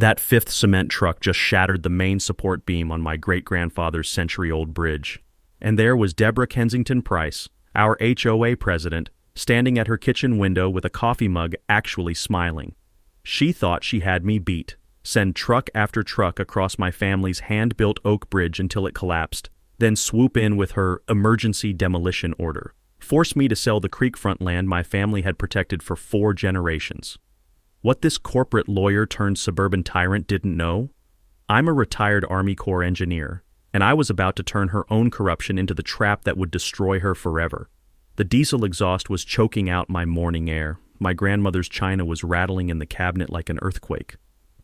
That fifth cement truck just shattered the main support beam on my great-grandfather's century-old bridge. And there was Deborah Kensington Price, our HOA president, standing at her kitchen window with a coffee mug, actually smiling. She thought she had me beat. Send truck after truck across my family's hand-built oak bridge until it collapsed, then swoop in with her emergency demolition order. Force me to sell the creekfront land my family had protected for 4 generations. What this corporate lawyer-turned-suburban tyrant didn't know? I'm a retired Army Corps engineer, and I was about to turn her own corruption into the trap that would destroy her forever. The diesel exhaust was choking out my morning air. My grandmother's china was rattling in the cabinet like an earthquake.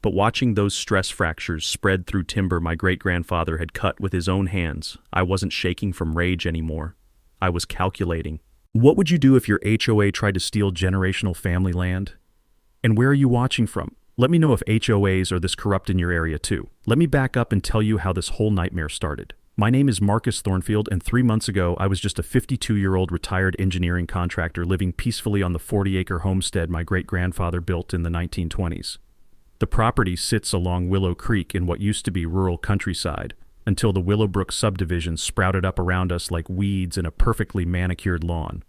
But watching those stress fractures spread through timber my great-grandfather had cut with his own hands, I wasn't shaking from rage anymore. I was calculating. What would you do if your HOA tried to steal generational family land? And where are you watching from? Let me know if HOAs are this corrupt in your area too. Let me back up and tell you how this whole nightmare started. My name is Marcus Thornfield, and 3 months ago I was just a 52-year-old retired engineering contractor living peacefully on the 40-acre homestead my great-grandfather built in the 1920s. The property sits along Willow Creek in what used to be rural countryside, until the Willowbrook subdivision sprouted up around us like weeds in a perfectly manicured lawn.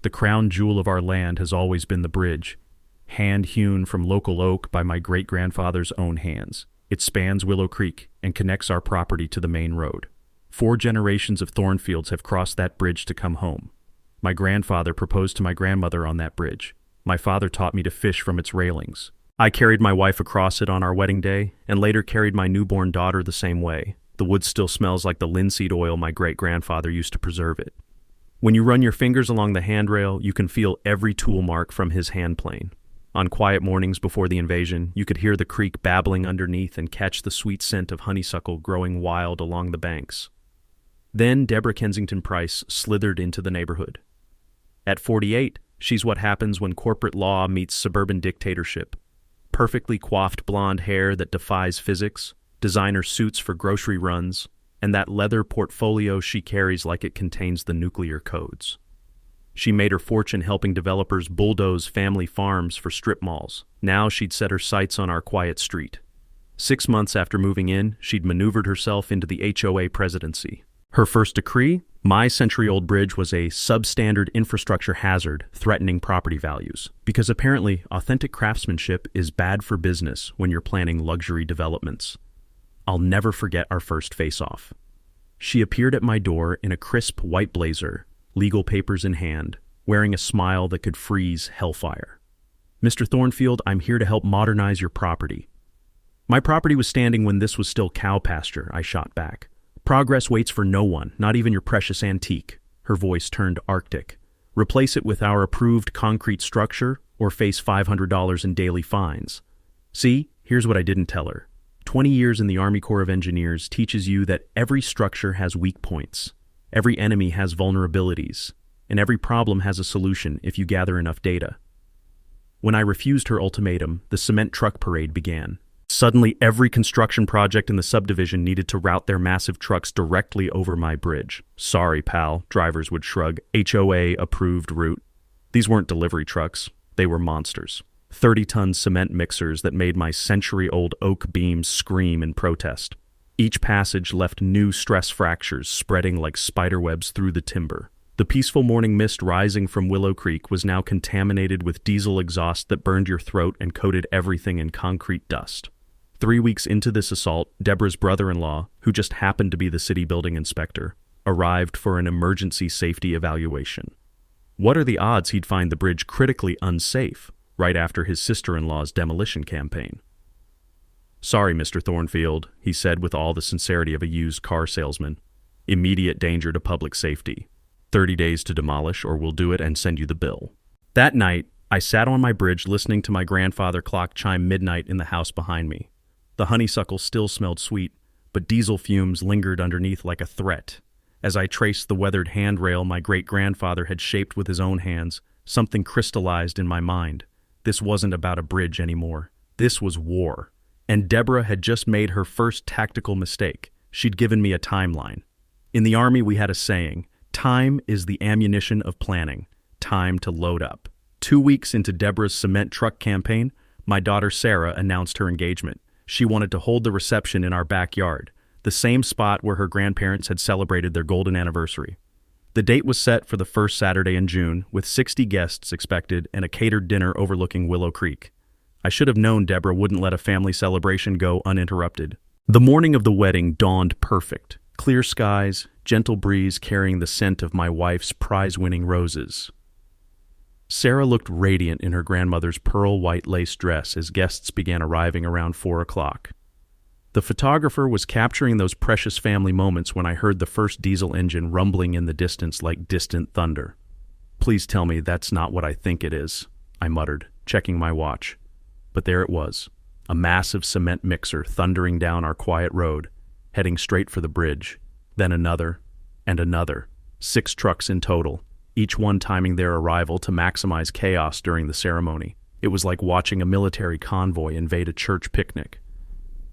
The crown jewel of our land has always been the bridge, hand-hewn from local oak by my great-grandfather's own hands. It spans Willow Creek and connects our property to the main road. 4 generations of Thornfields have crossed that bridge to come home. My grandfather proposed to my grandmother on that bridge. My father taught me to fish from its railings. I carried my wife across it on our wedding day, and later carried my newborn daughter the same way. The wood still smells like the linseed oil my great-grandfather used to preserve it. When you run your fingers along the handrail, you can feel every tool mark from his handplane. On quiet mornings before the invasion, you could hear the creek babbling underneath and catch the sweet scent of honeysuckle growing wild along the banks. Then Deborah Kensington Price slithered into the neighborhood. At 48, she's what happens when corporate law meets suburban dictatorship. Perfectly coiffed blonde hair that defies physics, designer suits for grocery runs, and that leather portfolio she carries like it contains the nuclear codes. She made her fortune helping developers bulldoze family farms for strip malls. Now she'd set her sights on our quiet street. 6 months after moving in, she'd maneuvered herself into the HOA presidency. Her first decree: my century-old bridge was a substandard infrastructure hazard threatening property values, because apparently authentic craftsmanship is bad for business when you're planning luxury developments. I'll never forget our first face-off. She appeared at my door in a crisp white blazer, legal papers in hand, wearing a smile that could freeze hellfire. "Mr. Thornfield, I'm here to help modernize your property." My property was standing when this was still cow pasture, I shot back. "Progress waits for no one, not even your precious antique." Her voice turned arctic. "Replace it with our approved concrete structure or face $500 in daily fines." See, here's what I didn't tell her. 20 years in the Army Corps of Engineers teaches you that every structure has weak points, every enemy has vulnerabilities, and every problem has a solution if you gather enough data. When I refused her ultimatum, the cement truck parade began. Suddenly, every construction project in the subdivision needed to route their massive trucks directly over my bridge. "Sorry, pal," drivers would shrug. "HOA-approved route." These weren't delivery trucks. They were monsters. 30-ton cement mixers that made my century-old oak beams scream in protest. Each passage left new stress fractures spreading like spiderwebs through the timber. The peaceful morning mist rising from Willow Creek was now contaminated with diesel exhaust that burned your throat and coated everything in concrete dust. 3 weeks into this assault, Deborah's brother-in-law, who just happened to be the city building inspector, arrived for an emergency safety evaluation. What are the odds he'd find the bridge critically unsafe right after his sister-in-law's demolition campaign? "Sorry, Mr. Thornfield," he said with all the sincerity of a used car salesman. "Immediate danger to public safety. 30 days to demolish, or we'll do it and send you the bill." That night, I sat on my bridge listening to my grandfather clock chime midnight in the house behind me. The honeysuckle still smelled sweet, but diesel fumes lingered underneath like a threat. As I traced the weathered handrail my great-grandfather had shaped with his own hands, something crystallized in my mind. This wasn't about a bridge anymore. This was war. And Deborah had just made her first tactical mistake. She'd given me a timeline. In the Army, we had a saying: time is the ammunition of planning. Time to load up. 2 weeks into Deborah's cement truck campaign, my daughter Sarah announced her engagement. She wanted to hold the reception in our backyard, the same spot where her grandparents had celebrated their golden anniversary. The date was set for the first Saturday in June, with 60 guests expected and a catered dinner overlooking Willow Creek. I should have known Deborah wouldn't let a family celebration go uninterrupted. The morning of the wedding dawned perfect. Clear skies, gentle breeze carrying the scent of my wife's prize-winning roses. Sarah looked radiant in her grandmother's pearl-white lace dress as guests began arriving around 4 o'clock. The photographer was capturing those precious family moments when I heard the first diesel engine rumbling in the distance like distant thunder. "Please tell me that's not what I think it is," I muttered, checking my watch. But there it was, a massive cement mixer thundering down our quiet road, heading straight for the bridge. Then another, and another. 6 trucks in total, each one timing their arrival to maximize chaos during the ceremony. It was like watching a military convoy invade a church picnic.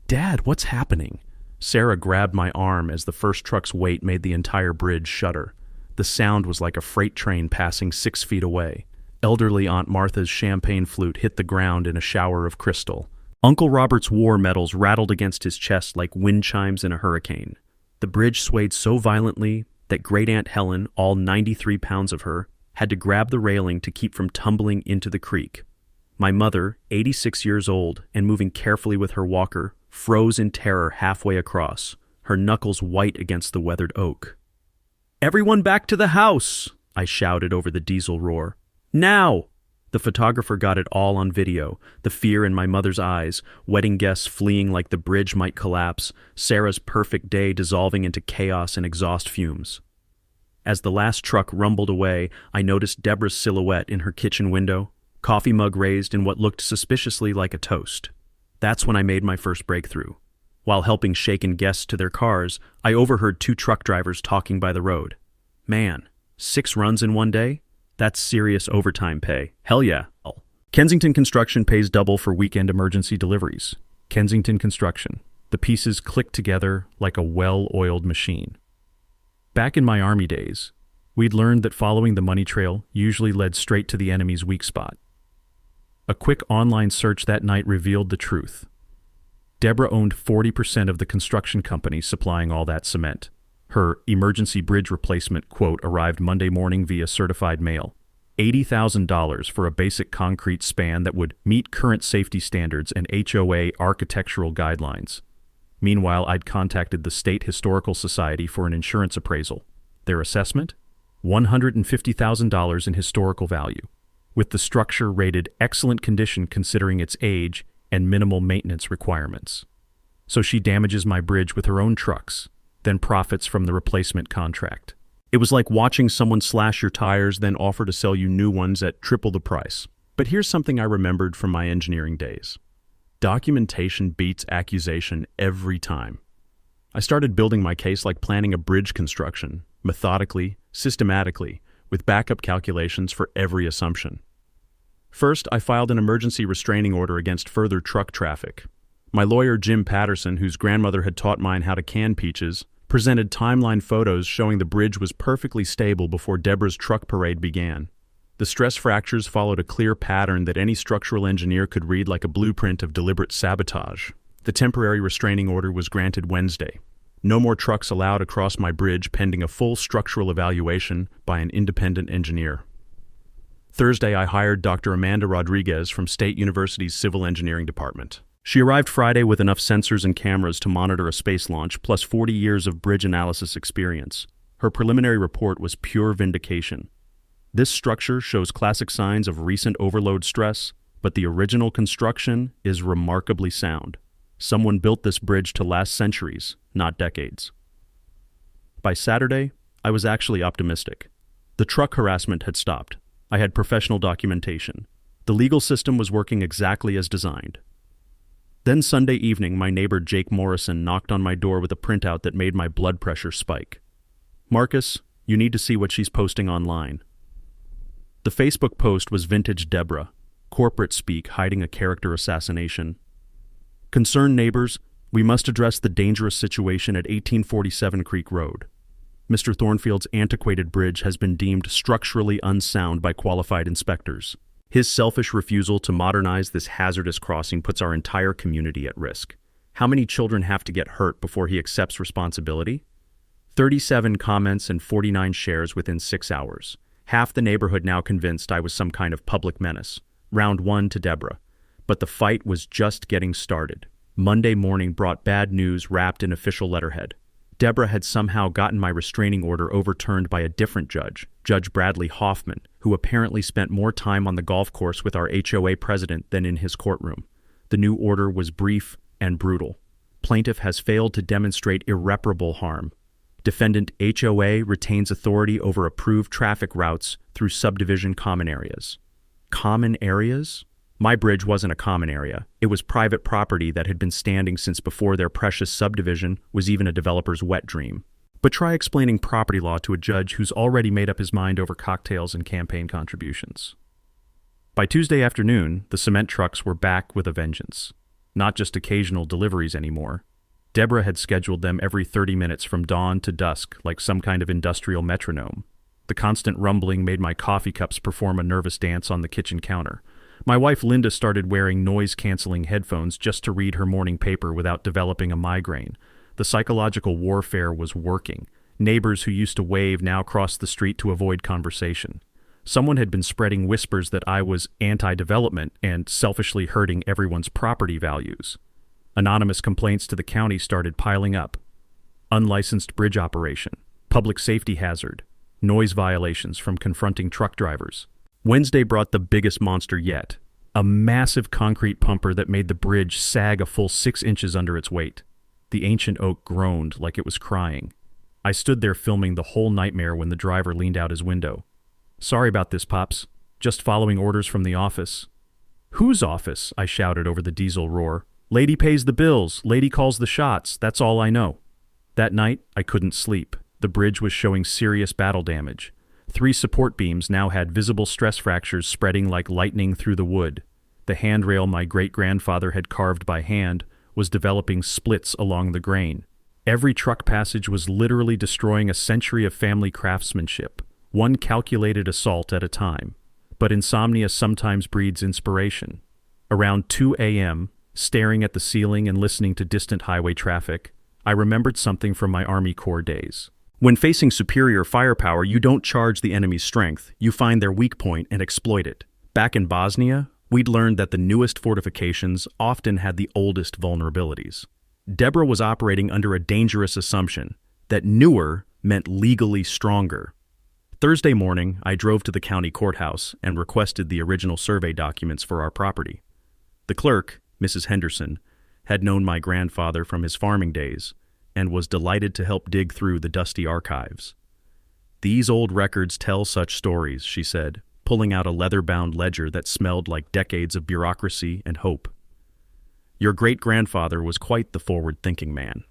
"Dad, what's happening?" Sarah grabbed my arm as the first truck's weight made the entire bridge shudder. The sound was like a freight train passing 6 feet away. Elderly Aunt Martha's champagne flute hit the ground in a shower of crystal. Uncle Robert's war medals rattled against his chest like wind chimes in a hurricane. The bridge swayed so violently that Great Aunt Helen, all 93 pounds of her, had to grab the railing to keep from tumbling into the creek. My mother, 86 years old and moving carefully with her walker, froze in terror halfway across, her knuckles white against the weathered oak. "Everyone back to the house!" I shouted over the diesel roar. "Now!" The photographer got it all on video, the fear in my mother's eyes, wedding guests fleeing like the bridge might collapse, Sarah's perfect day dissolving into chaos and exhaust fumes. As the last truck rumbled away, I noticed Deborah's silhouette in her kitchen window, coffee mug raised in what looked suspiciously like a toast. That's when I made my first breakthrough. While helping shaken guests to their cars, I overheard 2 truck drivers talking by the road. "Man, 6 runs in one day? That's serious overtime pay. Hell yeah." Kensington Construction pays double for weekend emergency deliveries. Kensington Construction. The pieces click together like a well-oiled machine. Back in my Army days, we'd learned that following the money trail usually led straight to the enemy's weak spot. A quick online search that night revealed the truth. Deborah owned 40% of the construction company supplying all that cement. Her emergency bridge replacement quote arrived Monday morning via certified mail. $80,000 for a basic concrete span that would meet current safety standards and HOA architectural guidelines. Meanwhile, I'd contacted the State Historical Society for an insurance appraisal. Their assessment? $150,000 in historical value, with the structure rated excellent condition considering its age and minimal maintenance requirements. So she damages my bridge with her own trucks, then profits from the replacement contract. It was like watching someone slash your tires, then offer to sell you new ones at triple the price. But here's something I remembered from my engineering days. Documentation beats accusation every time. I started building my case like planning a bridge construction, methodically, systematically, with backup calculations for every assumption. First, I filed an emergency restraining order against further truck traffic. My lawyer, Jim Patterson, whose grandmother had taught mine how to can peaches, presented timeline photos showing the bridge was perfectly stable before Deborah's truck parade began. The stress fractures followed a clear pattern that any structural engineer could read like a blueprint of deliberate sabotage. The temporary restraining order was granted Wednesday. No more trucks allowed across my bridge pending a full structural evaluation by an independent engineer. Thursday, I hired Dr. Amanda Rodriguez from State University's Civil Engineering Department. She arrived Friday with enough sensors and cameras to monitor a space launch, plus 40 years of bridge analysis experience. Her preliminary report was pure vindication. This structure shows classic signs of recent overload stress, but the original construction is remarkably sound. Someone built this bridge to last centuries, not decades. By Saturday, I was actually optimistic. The truck harassment had stopped. I had professional documentation. The legal system was working exactly as designed. Then Sunday evening, my neighbor Jake Morrison knocked on my door with a printout that made my blood pressure spike. "Marcus, you need to see what she's posting online." The Facebook post was vintage Deborah, corporate speak hiding a character assassination. "Concerned neighbors, we must address the dangerous situation at 1847 Creek Road. Mr. Thornfield's antiquated bridge has been deemed structurally unsound by qualified inspectors. His selfish refusal to modernize this hazardous crossing puts our entire community at risk. How many children have to get hurt before he accepts responsibility? 37 comments and 49 shares within 6 hours. Half the neighborhood now convinced I was some kind of public menace. Round 1 to Deborah. But the fight was just getting started. Monday morning brought bad news wrapped in official letterhead. Deborah had somehow gotten my restraining order overturned by a different judge, Judge Bradley Hoffman, who apparently spent more time on the golf course with our HOA president than in his courtroom. The new order was brief and brutal. Plaintiff has failed to demonstrate irreparable harm. Defendant HOA retains authority over approved traffic routes through subdivision common areas. Common areas? My bridge wasn't a common area. It was private property that had been standing since before their precious subdivision was even a developer's wet dream. But try explaining property law to a judge who's already made up his mind over cocktails and campaign contributions. By Tuesday afternoon, the cement trucks were back with a vengeance. Not just occasional deliveries anymore. Deborah had scheduled them every 30 minutes from dawn to dusk, like some kind of industrial metronome. The constant rumbling made my coffee cups perform a nervous dance on the kitchen counter. My wife Linda started wearing noise-canceling headphones just to read her morning paper without developing a migraine. The psychological warfare was working. Neighbors who used to wave now crossed the street to avoid conversation. Someone had been spreading whispers that I was anti-development and selfishly hurting everyone's property values. Anonymous complaints to the county started piling up. Unlicensed bridge operation, public safety hazard, noise violations from confronting truck drivers. Wednesday brought the biggest monster yet, a massive concrete pumper that made the bridge sag a full 6 inches under its weight. The ancient oak groaned like it was crying. I stood there filming the whole nightmare when the driver leaned out his window. "Sorry about this, Pops. Just following orders from the office." "Whose office?" I shouted over the diesel roar. "Lady pays the bills, lady calls the shots, that's all I know." That night, I couldn't sleep. The bridge was showing serious battle damage. 3 support beams now had visible stress fractures spreading like lightning through the wood. The handrail my great-grandfather had carved by hand was developing splits along the grain. Every truck passage was literally destroying a century of family craftsmanship, one calculated assault at a time. But insomnia sometimes breeds inspiration. Around 2 a.m., staring at the ceiling and listening to distant highway traffic, I remembered something from my Army Corps days. When facing superior firepower, you don't charge the enemy's strength, you find their weak point and exploit it. Back in Bosnia, we'd learned that the newest fortifications often had the oldest vulnerabilities. Deborah was operating under a dangerous assumption that newer meant legally stronger. Thursday morning, I drove to the county courthouse and requested the original survey documents for our property. The clerk, Mrs. Henderson, had known my grandfather from his farming days and was delighted to help dig through the dusty archives. "These old records tell such stories," she said, pulling out a leather-bound ledger that smelled like decades of bureaucracy and hope. "Your great-grandfather was quite the forward-thinking man."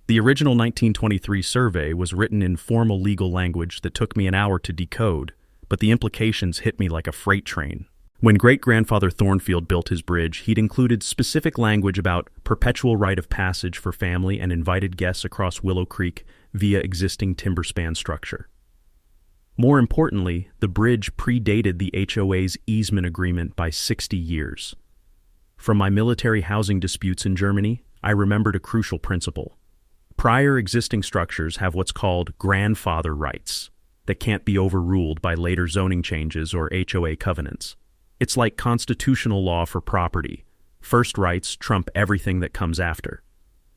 The original 1923 survey was written in formal legal language that took me an hour to decode, but the implications hit me like a freight train. When great-grandfather Thornfield built his bridge, he'd included specific language about perpetual right of passage for family and invited guests across Willow Creek via existing timber span structure. More importantly, the bridge predated the HOA's easement agreement by 60 years. From my military housing disputes in Germany, I remembered a crucial principle. Prior existing structures have what's called grandfather rights that can't be overruled by later zoning changes or HOA covenants. It's like constitutional law for property. First rights trump everything that comes after.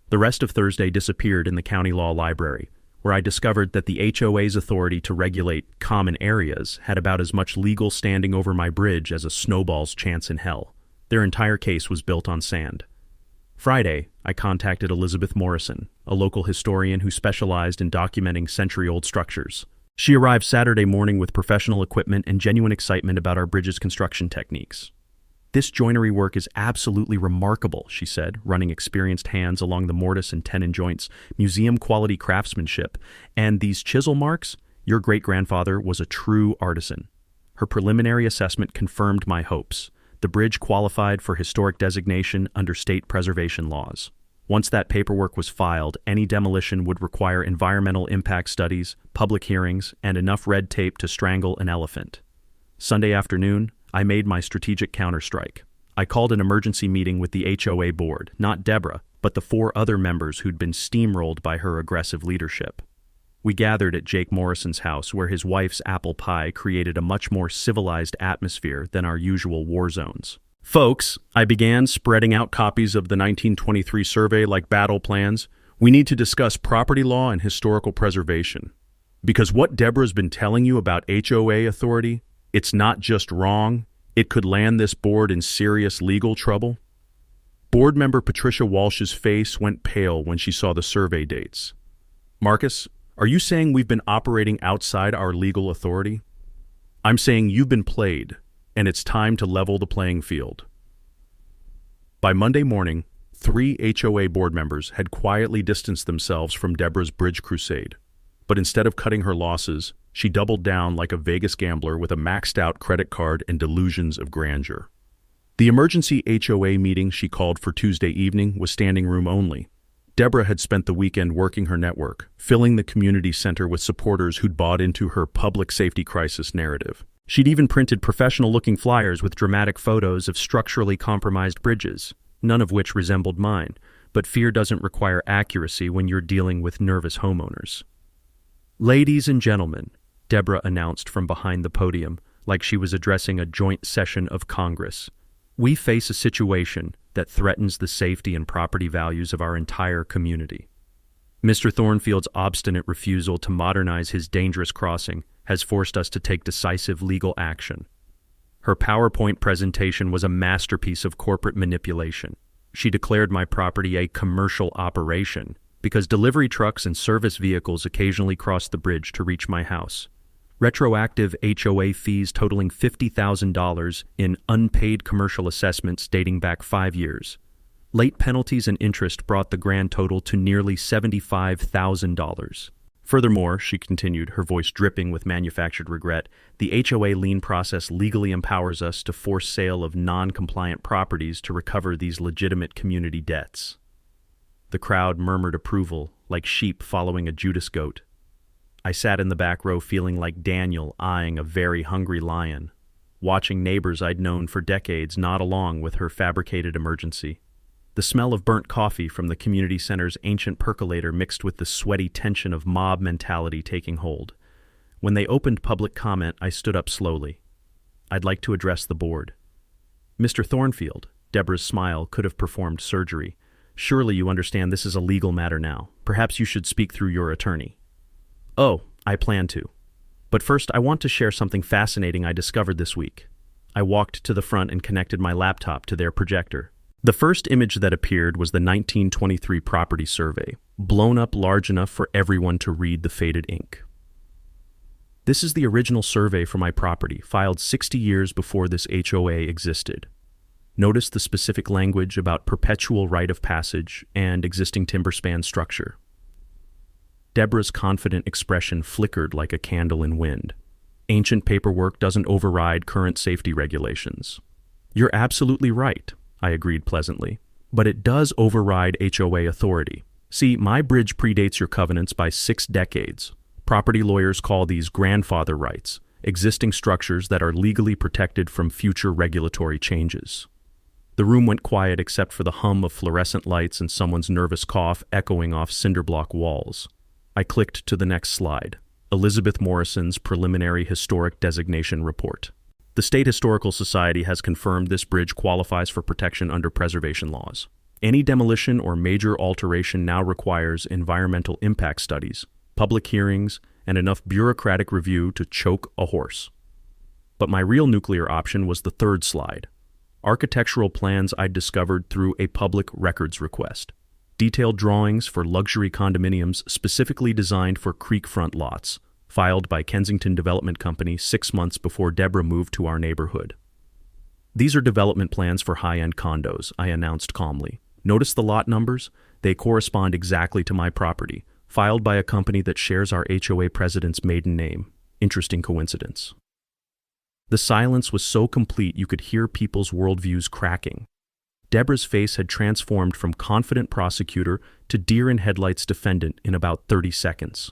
The rest of Thursday disappeared in the county law library, where I discovered that the HOA's authority to regulate common areas had about as much legal standing over my bridge as a snowball's chance in hell. Their entire case was built on sand. Friday, I contacted Elizabeth Morrison, a local historian who specialized in documenting century-old structures. She arrived Saturday morning with professional equipment and genuine excitement about our bridge's construction techniques. "This joinery work is absolutely remarkable," she said, running experienced hands along the mortise and tenon joints, museum-quality craftsmanship. "And these chisel marks? Your great-grandfather was a true artisan." Her preliminary assessment confirmed my hopes. The bridge qualified for historic designation under state preservation laws. Once that paperwork was filed, any demolition would require environmental impact studies, public hearings, and enough red tape to strangle an elephant. Sunday afternoon, I made my strategic counterstrike. I called an emergency meeting with the HOA board, not Deborah, but the 4 other members who'd been steamrolled by her aggressive leadership. We gathered at Jake Morrison's house, where his wife's apple pie created a much more civilized atmosphere than our usual war zones. Folks, I began, spreading out copies of the 1923 survey like battle plans. We need to discuss property law and historical preservation. Because what Deborah's been telling you about HOA authority, it's not just wrong, it could land this board in serious legal trouble. Board member Patricia Walsh's face went pale when she saw the survey dates. Marcus, are you saying we've been operating outside our legal authority? I'm saying you've been played, and it's time to level the playing field. By Monday morning, 3 HOA board members had quietly distanced themselves from Deborah's bridge crusade. But instead of cutting her losses, she doubled down like a Vegas gambler with a maxed-out credit card and delusions of grandeur. The emergency HOA meeting she called for Tuesday evening was standing room only. Deborah had spent the weekend working her network, filling the community center with supporters who'd bought into her public safety crisis narrative. She'd even printed professional-looking flyers with dramatic photos of structurally compromised bridges, none of which resembled mine, but fear doesn't require accuracy when you're dealing with nervous homeowners. "Ladies and gentlemen," Deborah announced from behind the podium, like she was addressing a joint session of Congress, "we face a situation that threatens the safety and property values of our entire community. Mr. Thornfield's obstinate refusal to modernize his dangerous crossing has forced us to take decisive legal action." Her PowerPoint presentation was a masterpiece of corporate manipulation. She declared my property a commercial operation because delivery trucks and service vehicles occasionally cross the bridge to reach my house. Retroactive HOA fees totaling $50,000 in unpaid commercial assessments dating back 5 years. Late penalties and interest brought the grand total to nearly $75,000. Furthermore, she continued, her voice dripping with manufactured regret, the HOA lien process legally empowers us to force sale of non-compliant properties to recover these legitimate community debts. The crowd murmured approval, like sheep following a Judas goat. I sat in the back row feeling like Daniel eyeing a very hungry lion, watching neighbors I'd known for decades nod along with her fabricated emergency. The smell of burnt coffee from the community center's ancient percolator mixed with the sweaty tension of mob mentality taking hold. When they opened public comment, I stood up slowly. "I'd like to address the board." "Mr. Thornfield," Deborah's smile could have performed surgery. "Surely you understand this is a legal matter now. Perhaps you should speak through your attorney." "Oh, I plan to. But first, I want to share something fascinating I discovered this week." I walked to the front and connected my laptop to their projector. The first image that appeared was the 1923 property survey, blown up large enough for everyone to read the faded ink. This is the original survey for my property, filed 60 years before this HOA existed. Notice the specific language about perpetual right of passage and existing timber span structure. Deborah's confident expression flickered like a candle in wind. Ancient paperwork doesn't override current safety regulations. "You're absolutely right," I agreed pleasantly, "but it does override HOA authority. See, my bridge predates your covenants by 6 decades. Property lawyers call these grandfather rights, existing structures that are legally protected from future regulatory changes." The room went quiet except for the hum of fluorescent lights and someone's nervous cough echoing off cinderblock walls. I clicked to the next slide, Elizabeth Morrison's Preliminary Historic Designation Report. The State Historical Society has confirmed this bridge qualifies for protection under preservation laws. Any demolition or major alteration now requires environmental impact studies, public hearings, and enough bureaucratic review to choke a horse. But my real nuclear option was the third slide. Architectural plans I'd discovered through a public records request. Detailed drawings for luxury condominiums specifically designed for creekfront lots, filed by Kensington Development Company 6 months before Deborah moved to our neighborhood. "These are development plans for high-end condos," I announced calmly. "Notice the lot numbers? They correspond exactly to my property, filed by a company that shares our HOA president's maiden name. Interesting coincidence." The silence was so complete you could hear people's worldviews cracking. Deborah's face had transformed from confident prosecutor to deer-in-headlights defendant in about 30 seconds.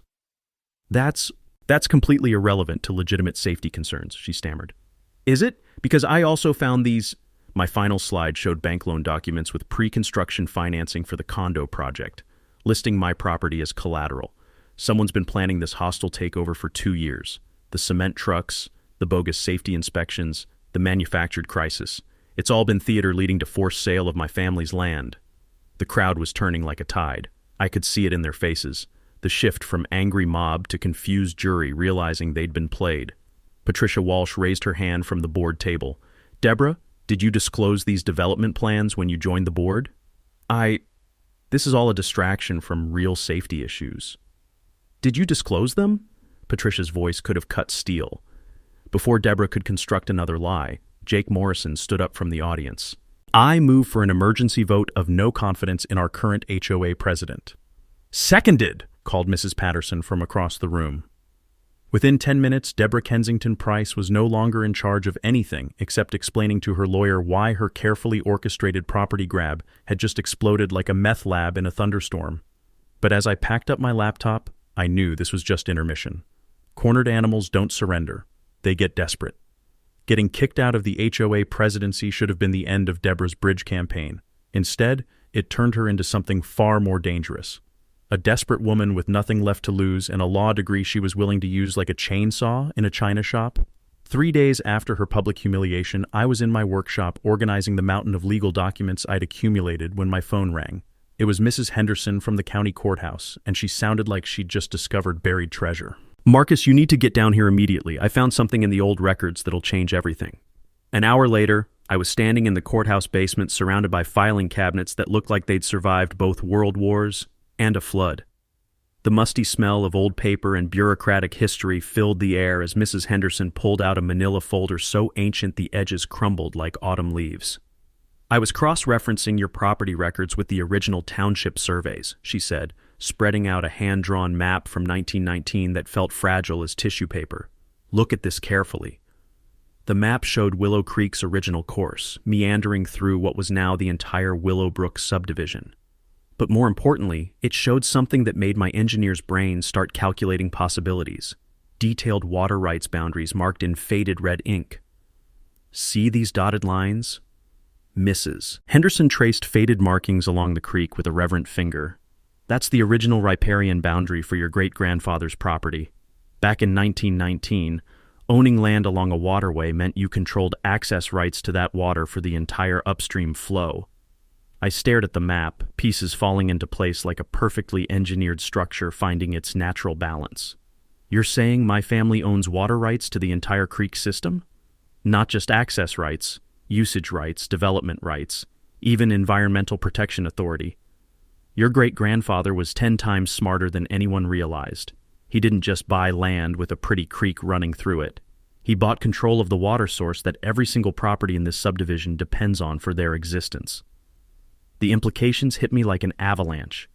That's completely irrelevant to legitimate safety concerns," she stammered. "Is it? Because I also found these..." My final slide showed bank loan documents with pre-construction financing for the condo project, listing my property as collateral. Someone's been planning this hostile takeover for 2 years. The cement trucks, the bogus safety inspections, the manufactured crisis. It's all been theater leading to forced sale of my family's land. The crowd was turning like a tide. I could see it in their faces. The shift from angry mob to confused jury realizing they'd been played. Patricia Walsh raised her hand from the board table. Deborah, did you disclose these development plans when you joined the board? This is all a distraction from real safety issues. Did you disclose them? Patricia's voice could have cut steel. Before Deborah could construct another lie, Jake Morrison stood up from the audience. I move for an emergency vote of no confidence in our current HOA president. Seconded, called Mrs. Patterson from across the room. Within 10 minutes, Deborah Kensington Price was no longer in charge of anything except explaining to her lawyer why her carefully orchestrated property grab had just exploded like a meth lab in a thunderstorm. But as I packed up my laptop, I knew this was just intermission. Cornered animals don't surrender. They get desperate. Getting kicked out of the HOA presidency should have been the end of Deborah's bridge campaign. Instead, it turned her into something far more dangerous. A desperate woman with nothing left to lose and a law degree she was willing to use like a chainsaw in a china shop. 3 days after her public humiliation, I was in my workshop organizing the mountain of legal documents I'd accumulated when my phone rang. It was Mrs. Henderson from the county courthouse, and she sounded like she'd just discovered buried treasure. Marcus, you need to get down here immediately. I found something in the old records that'll change everything. An hour later, I was standing in the courthouse basement surrounded by filing cabinets that looked like they'd survived both world wars and a flood. The musty smell of old paper and bureaucratic history filled the air as Mrs. Henderson pulled out a manila folder so ancient the edges crumbled like autumn leaves. I was cross-referencing your property records with the original township surveys, she said, spreading out a hand-drawn map from 1919 that felt fragile as tissue paper. Look at this carefully. The map showed Willow Creek's original course, meandering through what was now the entire Willowbrook subdivision. But more importantly, it showed something that made my engineer's brain start calculating possibilities. Detailed water rights boundaries marked in faded red ink. See these dotted lines? Misses. Henderson traced faded markings along the creek with a reverent finger. That's the original riparian boundary for your great-grandfather's property. Back in 1919, owning land along a waterway meant you controlled access rights to that water for the entire upstream flow. I stared at the map, pieces falling into place like a perfectly engineered structure finding its natural balance. You're saying my family owns water rights to the entire creek system? Not just access rights, usage rights, development rights, even environmental protection authority. Your great-grandfather was 10 times smarter than anyone realized. He didn't just buy land with a pretty creek running through it. He bought control of the water source that every single property in this subdivision depends on for their existence. The implications hit me like an avalanche.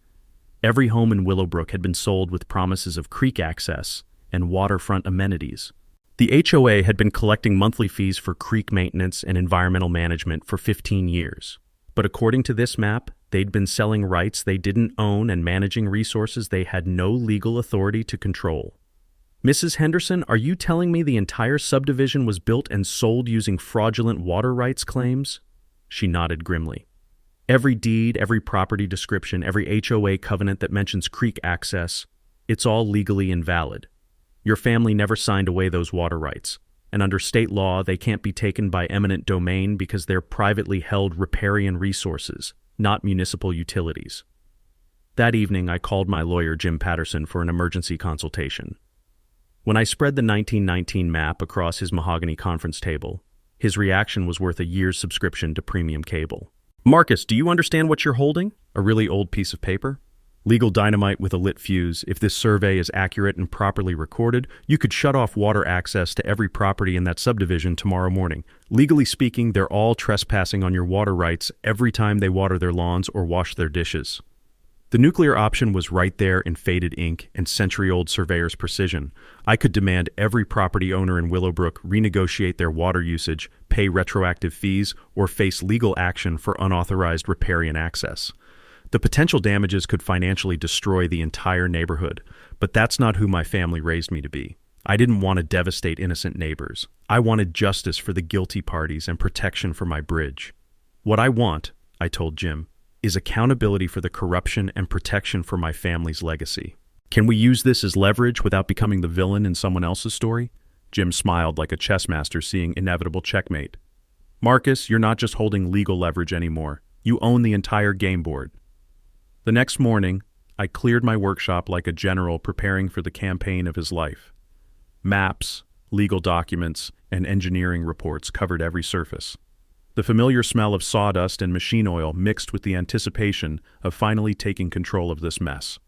Every home in Willowbrook had been sold with promises of creek access and waterfront amenities. The HOA had been collecting monthly fees for creek maintenance and environmental management for 15 years. But according to this map, they'd been selling rights they didn't own and managing resources they had no legal authority to control. Mrs. Henderson, are you telling me the entire subdivision was built and sold using fraudulent water rights claims? She nodded grimly. Every deed, every property description, every HOA covenant that mentions creek access, it's all legally invalid. Your family never signed away those water rights, and under state law, they can't be taken by eminent domain because they're privately held riparian resources, not municipal utilities. That evening, I called my lawyer, Jim Patterson, for an emergency consultation. When I spread the 1919 map across his mahogany conference table, his reaction was worth a year's subscription to premium cable. Marcus, do you understand what you're holding? A really old piece of paper? Legal dynamite with a lit fuse. If this survey is accurate and properly recorded, you could shut off water access to every property in that subdivision tomorrow morning. Legally speaking, they're all trespassing on your water rights every time they water their lawns or wash their dishes. The nuclear option was right there in faded ink and century-old surveyor's precision. I could demand every property owner in Willowbrook renegotiate their water usage, pay retroactive fees, or face legal action for unauthorized riparian access. The potential damages could financially destroy the entire neighborhood, but that's not who my family raised me to be. I didn't want to devastate innocent neighbors. I wanted justice for the guilty parties and protection for my bridge. What I want, I told Jim, is accountability for the corruption and protection for my family's legacy. Can we use this as leverage without becoming the villain in someone else's story? Jim smiled like a chess master seeing inevitable checkmate. Marcus, you're not just holding legal leverage anymore. You own the entire game board. The next morning, I cleared my workshop like a general preparing for the campaign of his life. Maps, legal documents, and engineering reports covered every surface. The familiar smell of sawdust and machine oil mixed with the anticipation of finally taking control of this mess.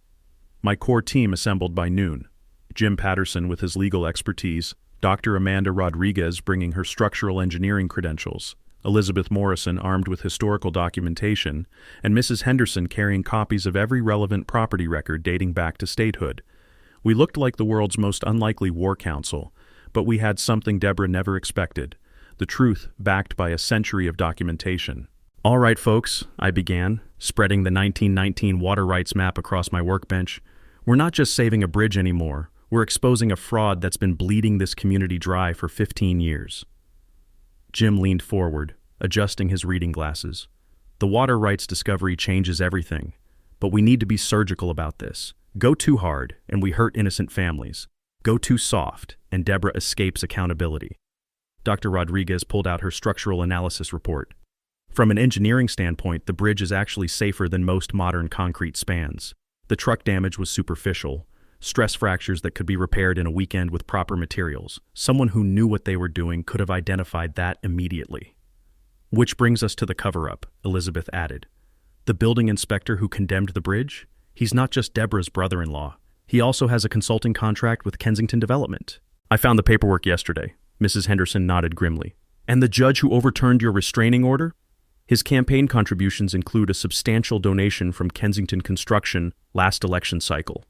My core team assembled by noon. Jim Patterson with his legal expertise, Dr. Amanda Rodriguez bringing her structural engineering credentials, Elizabeth Morrison armed with historical documentation, and Mrs. Henderson carrying copies of every relevant property record dating back to statehood. We looked like the world's most unlikely war council, but we had something Deborah never expected, the truth backed by a century of documentation. All right, folks, I began, spreading the 1919 water rights map across my workbench. We're not just saving a bridge anymore. We're exposing a fraud that's been bleeding this community dry for 15 years. Jim leaned forward, adjusting his reading glasses. The water rights discovery changes everything, but we need to be surgical about this. Go too hard, and we hurt innocent families. Go too soft, and Deborah escapes accountability. Dr. Rodriguez pulled out her structural analysis report. From an engineering standpoint, the bridge is actually safer than most modern concrete spans. The truck damage was superficial, stress fractures that could be repaired in a weekend with proper materials. Someone who knew what they were doing could have identified that immediately. Which brings us to the cover-up, Elizabeth added. The building inspector who condemned the bridge? He's not just Deborah's brother-in-law. He also has a consulting contract with Kensington Development. I found the paperwork yesterday. Mrs. Henderson nodded grimly. And the judge who overturned your restraining order? His campaign contributions include a substantial donation from Kensington Construction last election cycle.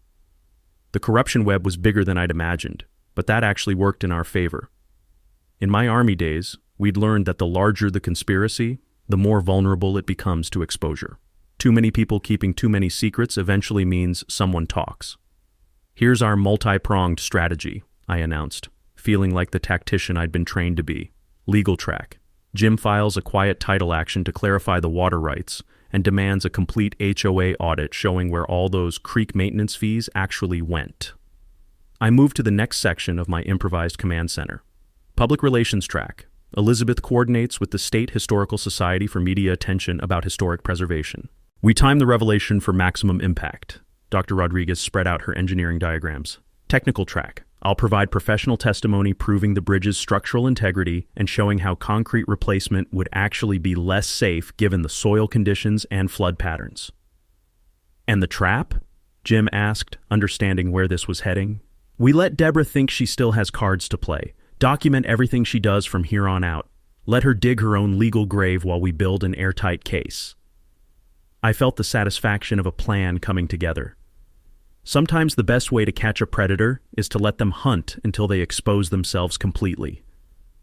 The corruption web was bigger than I'd imagined, but that actually worked in our favor. In my Army days, we'd learned that the larger the conspiracy, the more vulnerable it becomes to exposure. Too many people keeping too many secrets eventually means someone talks. Here's our multi-pronged strategy, I announced, feeling like the tactician I'd been trained to be. Legal track. Jim files a quiet title action to clarify the water rights and demands a complete HOA audit showing where all those creek maintenance fees actually went. I moved to the next section of my improvised command center. Public relations track. Elizabeth coordinates with the State Historical Society for media attention about historic preservation. We time the revelation for maximum impact. Dr. Rodriguez spread out her engineering diagrams. Technical track. I'll provide professional testimony proving the bridge's structural integrity and showing how concrete replacement would actually be less safe given the soil conditions and flood patterns. And the trap? Jim asked, understanding where this was heading. We let Deborah think she still has cards to play. Document everything she does from here on out. Let her dig her own legal grave while we build an airtight case. I felt the satisfaction of a plan coming together. Sometimes the best way to catch a predator is to let them hunt until they expose themselves completely.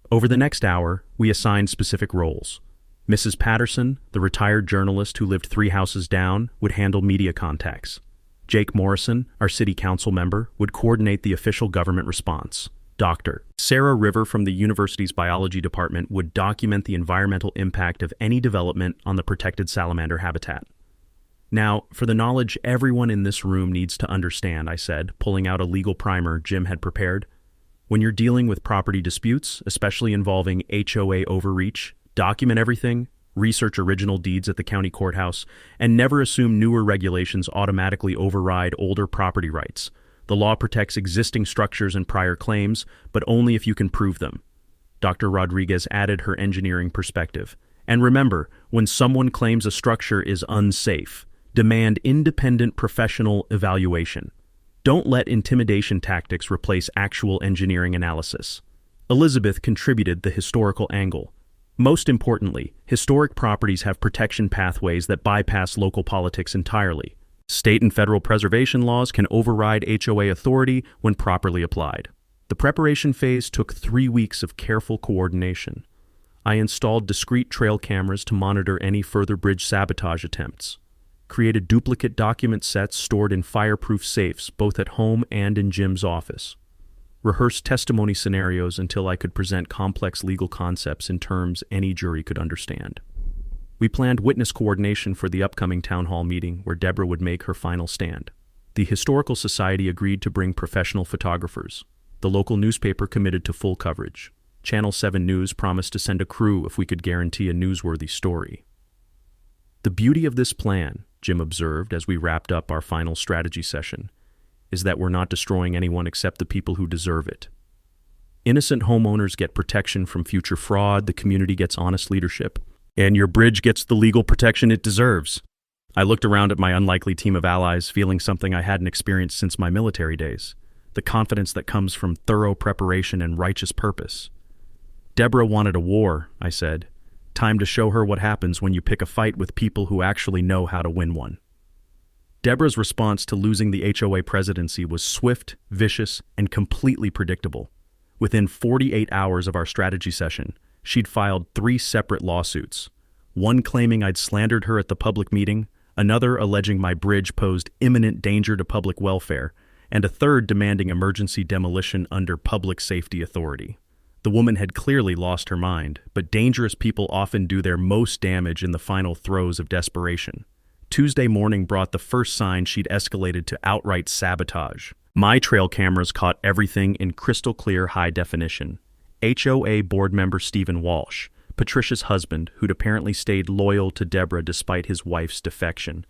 Over the next hour, we assigned specific roles. Mrs. Patterson, the retired journalist who lived 3 houses down, would handle media contacts. Jake Morrison, our city council member, would coordinate the official government response. Dr. Sarah River from the university's biology department would document the environmental impact of any development on the protected salamander habitat. Now, for the knowledge everyone in this room needs to understand, I said, pulling out a legal primer Jim had prepared. When you're dealing with property disputes, especially involving HOA overreach, document everything, research original deeds at the county courthouse, and never assume newer regulations automatically override older property rights. The law protects existing structures and prior claims, but only if you can prove them. Dr. Rodriguez added her engineering perspective. And remember, when someone claims a structure is unsafe, demand independent professional evaluation. Don't let intimidation tactics replace actual engineering analysis. Elizabeth contributed the historical angle. Most importantly, historic properties have protection pathways that bypass local politics entirely. State and federal preservation laws can override HOA authority when properly applied. The preparation phase took 3 weeks of careful coordination. I installed discrete trail cameras to monitor any further bridge sabotage attempts. Created duplicate document sets stored in fireproof safes both at home and in Jim's office. rehearsed testimony scenarios until I could present complex legal concepts in terms any jury could understand. We planned witness coordination for the upcoming town hall meeting where Deborah would make her final stand. The Historical Society agreed to bring professional photographers. The local newspaper committed to full coverage. Channel 7 News promised to send a crew if we could guarantee a newsworthy story. The beauty of this plan, Jim observed as we wrapped up our final strategy session, is that we're not destroying anyone except the people who deserve it. Innocent homeowners get protection from future fraud, the community gets honest leadership, and your bridge gets the legal protection it deserves. I looked around at my unlikely team of allies, feeling something I hadn't experienced since my military days, the confidence that comes from thorough preparation and righteous purpose. Deborah wanted a war, I said. Time to show her what happens when you pick a fight with people who actually know how to win one. Deborah's response to losing the HOA presidency was swift, vicious, and completely predictable. Within 48 hours of our strategy session, she'd filed 3 separate lawsuits, one claiming I'd slandered her at the public meeting, another alleging my bridge posed imminent danger to public welfare, and a third demanding emergency demolition under public safety authority. The woman had clearly lost her mind, but dangerous people often do their most damage in the final throes of desperation. Tuesday morning brought the first sign she'd escalated to outright sabotage. My trail cameras caught everything in crystal clear high definition. HOA board member Stephen Walsh, Patricia's husband, who'd apparently stayed loyal to Deborah despite his wife's defection,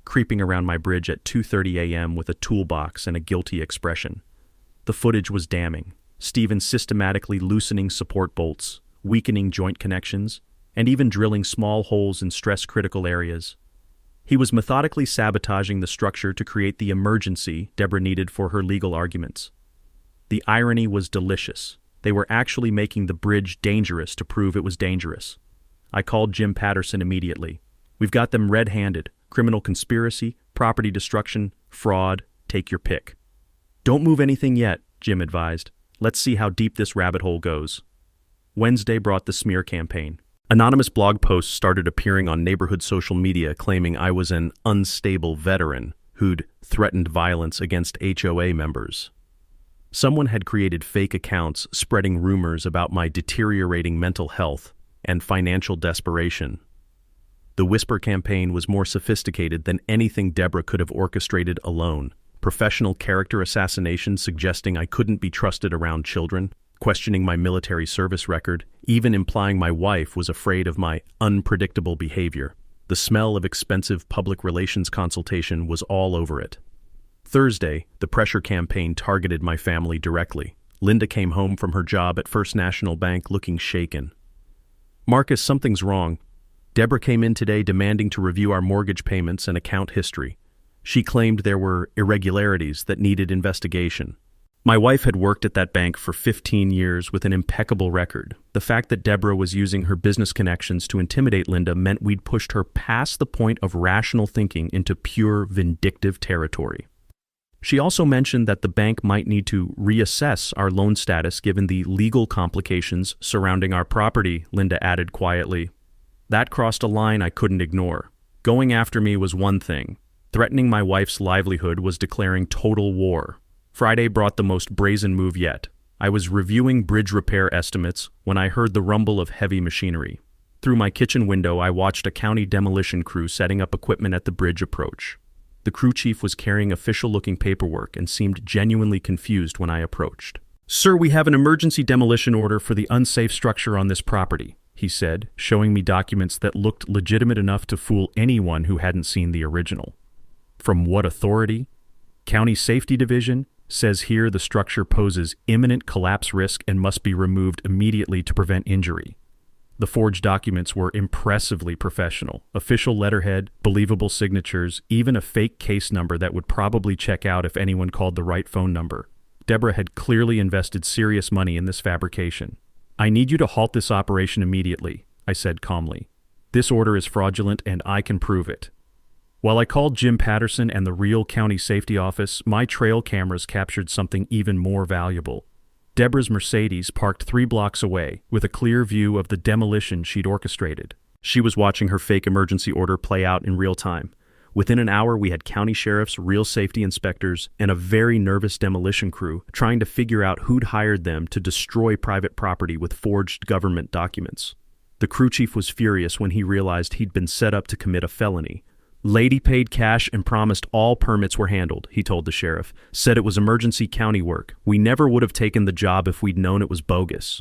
creeping around my bridge at 2:30 a.m. with a toolbox and a guilty expression. The footage was damning. Stephen systematically loosening support bolts, weakening joint connections, and even drilling small holes in stress-critical areas. He was methodically sabotaging the structure to create the emergency Deborah needed for her legal arguments. The irony was delicious. They were actually making the bridge dangerous to prove it was dangerous. I called Jim Patterson immediately. We've got them red-handed. Criminal conspiracy, property destruction, fraud, take your pick. Don't move anything yet, Jim advised. Let's see how deep this rabbit hole goes. Wednesday brought the smear campaign. Anonymous blog posts started appearing on neighborhood social media claiming I was an unstable veteran who'd threatened violence against HOA members. Someone had created fake accounts spreading rumors about my deteriorating mental health and financial desperation. The whisper campaign was more sophisticated than anything Deborah could have orchestrated alone. Professional character assassination suggesting I couldn't be trusted around children, questioning my military service record, even implying my wife was afraid of my unpredictable behavior. The smell of expensive public relations consultation was all over it. Thursday, the pressure campaign targeted my family directly. Linda came home from her job at First National Bank looking shaken. Marcus, something's wrong. Deborah came in today demanding to review our mortgage payments and account history. She claimed there were irregularities that needed investigation. My wife had worked at that bank for 15 years with an impeccable record. The fact that Deborah was using her business connections to intimidate Linda meant we'd pushed her past the point of rational thinking into pure vindictive territory. She also mentioned that the bank might need to reassess our loan status given the legal complications surrounding our property, Linda added quietly. That crossed a line I couldn't ignore. Going after me was one thing. Threatening my wife's livelihood was declaring total war. Friday brought the most brazen move yet. I was reviewing bridge repair estimates when I heard the rumble of heavy machinery. Through my kitchen window, I watched a county demolition crew setting up equipment at the bridge approach. The crew chief was carrying official-looking paperwork and seemed genuinely confused when I approached. "Sir, we have an emergency demolition order for the unsafe structure on this property," he said, showing me documents that looked legitimate enough to fool anyone who hadn't seen the original. From what authority? County Safety Division says here the structure poses imminent collapse risk and must be removed immediately to prevent injury. The forged documents were impressively professional. Official letterhead, believable signatures, even a fake case number that would probably check out if anyone called the right phone number. Deborah had clearly invested serious money in this fabrication. "I need you to halt this operation immediately," I said calmly. "This order is fraudulent and I can prove it." While I called Jim Patterson and the real county safety office, my trail cameras captured something even more valuable. Deborah's Mercedes parked 3 blocks away, with a clear view of the demolition she'd orchestrated. She was watching her fake emergency order play out in real time. Within an hour, we had county sheriffs, real safety inspectors, and a very nervous demolition crew trying to figure out who'd hired them to destroy private property with forged government documents. The crew chief was furious when he realized he'd been set up to commit a felony. "Lady paid cash and promised all permits were handled," he told the sheriff. "Said it was emergency county work. We never would have taken the job if we'd known it was bogus."